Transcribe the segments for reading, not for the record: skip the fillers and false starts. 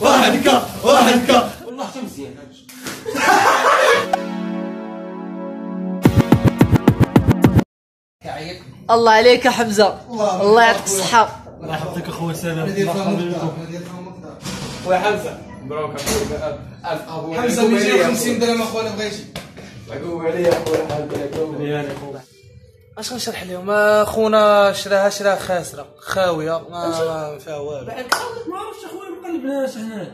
واحد والله حتى مزيان. الله عليك يا حمزه، الله يعطيك الصحه. الله يحفظك اخويا سلام. خويا حمزه مبروك اخويا 1000 ابوني. حمزه 250 درهم اخويا بغيتي. عقوب عليا اخويا حمزه. اش غنشرح لهم؟ خونا شراها خاسره خاويه ما فيها والو. ما عرفتش اخويا ما قلبناش حنا.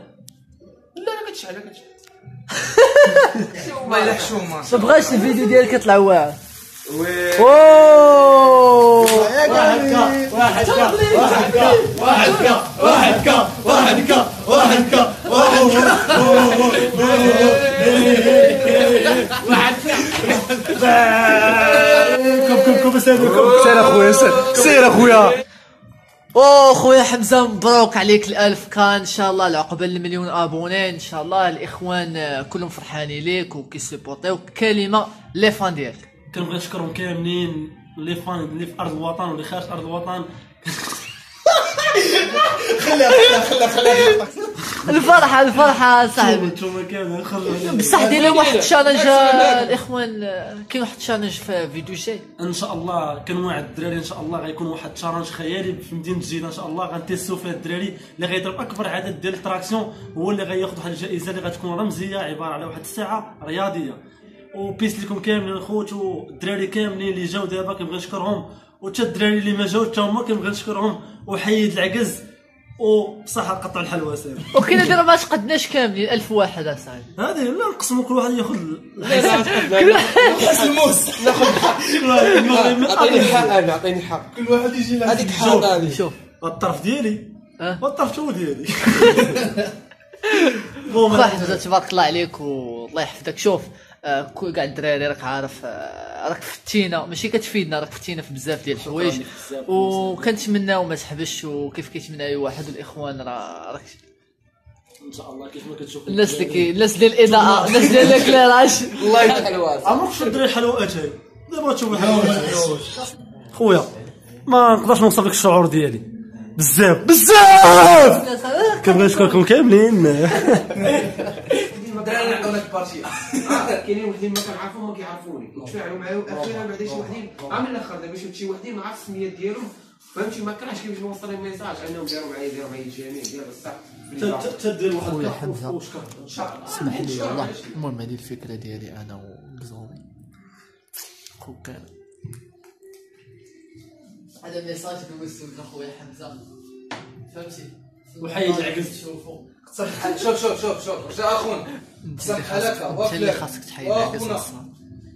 لا لا كتشعل الله يلا حشومه. ما بغاش الفيديو ديالك يطلع واعر. وي كم سير اخويا سير اخويا. خويا حمزه مبروك عليك ال1000 كان، ان شاء الله العقبه المليون ابوني ان شاء الله. الاخوان كلهم فرحانين ليك وكيسيبورتيو. كلمه لي فان ديالك. كنبغي نشكرهم كاملين لي فان اللي في ارض الوطن واللي خارج ارض الوطن. خليها الفرحه صاحبي. نتوما كاملين خرجوا بصح دير لهم واحد التشالنج الاخوان، كاين واحد التشالنج في فيديو جاي ان شاء الله. كنوعد الدراري ان شاء الله غيكون واحد التشالنج خيالي في مدينه جديده ان شاء الله. غنتيستو فيه الدراري اللي غيضرب اكبر عدد ديال التراكسيون هو اللي غياخذ واحد الجائزه اللي غتكون رمزيه عباره على واحد الساعه رياضيه. وبيس لكم كاملين الخوت والدراري كاملين اللي جاو دابا كنبغي نشكرهم، وحتى الدراري اللي ما جاوش حتى هما كنبغي نشكرهم. وحيد العكز وبصح قطعوا الحلوى سير. وكاين دابا ما تقدناش كاملين 1000 واحد اصاحبي. هذه لا نقسموا كل واحد ياخذ حس الموس ناخذ الحق. اعطيني الحق انا اعطيني الحق. كل واحد يجي له هذيك الحق هذه. شوف الطرف ديالي والطرف هو ديالي. خويا حمزه تبارك الله عليك والله يحفظك. شوف كاع الدراري راك عارف، راك فتينا ماشي كتفيدنا، راك فتينا في بزاف ديال الحوايج، وكنتمناو ما تحبسش وكيف كيتمنى اي واحد. والاخوان راك ان شاء الله كيف ما كتشوف الناس ديال الاضاءه، الناس ديال الكليراج. الله يفتح الواسع. عمرك شفت الدراري الحلوات هاي دابا تشوف الحلوات. خويا ما نقدرش نوصف لك الشعور ديالي بزاف كنبغي نشكركم كاملين. الدراري نعطونك بارتي. كاينين وحدين ما كنعرفهم ما كيعرفوني نتفاعلوا معاهم. اخيرا بعدا شي وحدين عامل الاخر دابا شي وحدين ما عرفتش السميات ديالهم فهمتي، ما كرهتش كيفاش نوصل لهم ميساج انهم داروا معايا الجميع ديال بصح تدير واحد خويا حمزه وشكر ان شاء الله. اسمح لي والله. المهم هذه الفكره ديالي انا ومزومي خوك. هذا ميساج كنوصل لخويا حمزه فهمتي. وحيد العكس. شوفوا شوف جا اخونا قسم بحال هكا انت اللي خاصك تحيد العكس اصلا.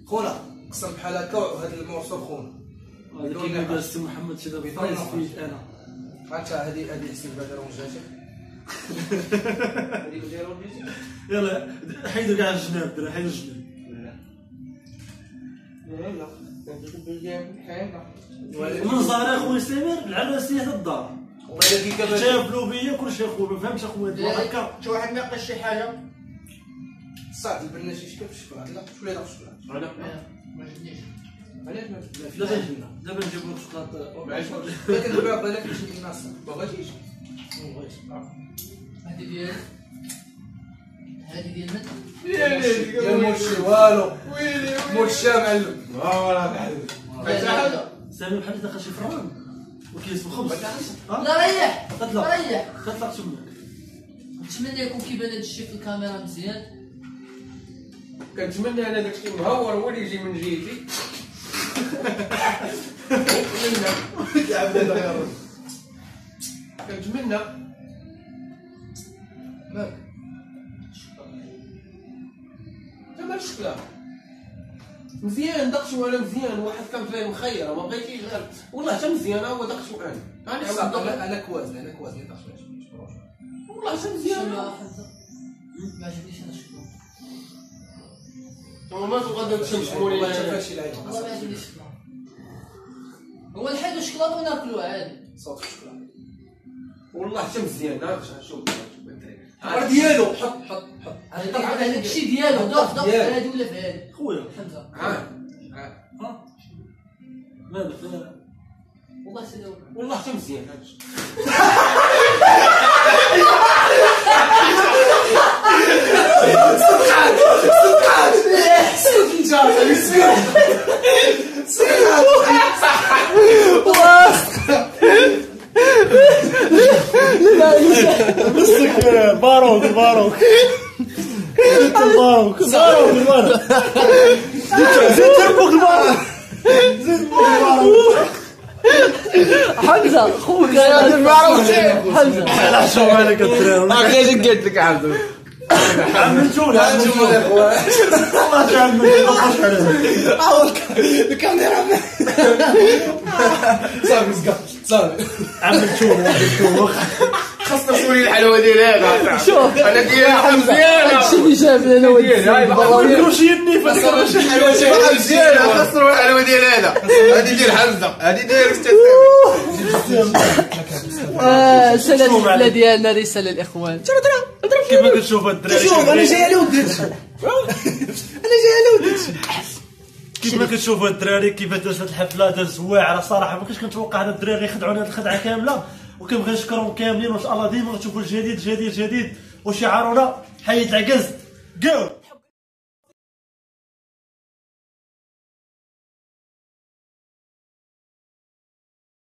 خونا قسم بحال هكا وهذا المورسو خونا كاين دابا السي محمد شي دابا فايز فيه انا. عرفت هذه حسين بدر ونجاتك. هذه بدر ونجاتك. يلا حيدوا كاع الجناب الدراري حيدوا الجناب. من زهر اخويا سمير العباسيه الدار والله الا كي كبر جاب لوبيه كلشي اخويا ما فهمتش اخويا هكا. شي واحد ناقش شي حاجه صافي البنا شي شكل في الشكلاط. لا شويه داك الشكلاط ما جبنيش. علاش ما جبناش؟ دابا نجيب لك شوكولاط. لكن دابا بالك يجي الناس ما بغيتيش. هذه ديال من؟ يا موشي والو موشي معلم. سامي بحال داخل شي فران وكيسمو خبز. لا ريح تطلع ريح. تطلع تماك. نتمنى يكون كيبان هذا الشيء في الكاميرا مزيان. كنتمنى انا داكشي مهور هو اللي يجي من جهتي. كنتمنى مالك تما الشكلاط مزيان داك شو انا مزيان. واحد كان فيه مخيره ما بغيتيش غير والله حتى مزيان هو داك شو انا كوازن والله حتى مزيان. ما عجبنيش هذا الشكل. ما تبغى تشمشموني والله شافاش العيب والله ما عجبنيش الشكل. هو نحيدو الشكلاط وناكلوه عادي. صوت الشكلاط والله حتى مزيان. شوف ديالو حط هذاك الشيء ديالو دوق في هذه ولا في هذه خويا حمزه. مالك والله سيدي والله حتى مزيان. مسك باروك الباروك الباروك زيد تربك الباروك حمزه خوك حمزه لا شوف عليك الدراري اخي اش قلت لك عبدو عملتوني يا اخوان والله تعمل الكاميرا صافي سقط صافي عملتوني خاصنا نسولي الحلوه ديال هذا شوف انا ديالها مزيانه هادشي اللي جابنا انا ما كروش يدني فهاديك الحلوه ديالها مزيانه خاصنا الحلوه ديال هذا هذه ديال حمزه هذه ديالك سنة الحفلة ديالنا رسالة للإخوان. كيف ما كتشوف الدراري شوف انا جاي على وديتش كيف ما كتشوفوا الدراري كيف دازت الحفله دازت واعره صراحه ما كنتش كنتوقع هاد الدراري يخدعونا هاد الخدعه كامله وكنبغي نشكرهم كاملين وان شاء الله ديما غتشوفوا الجديد وشعارنا حيد عكز جو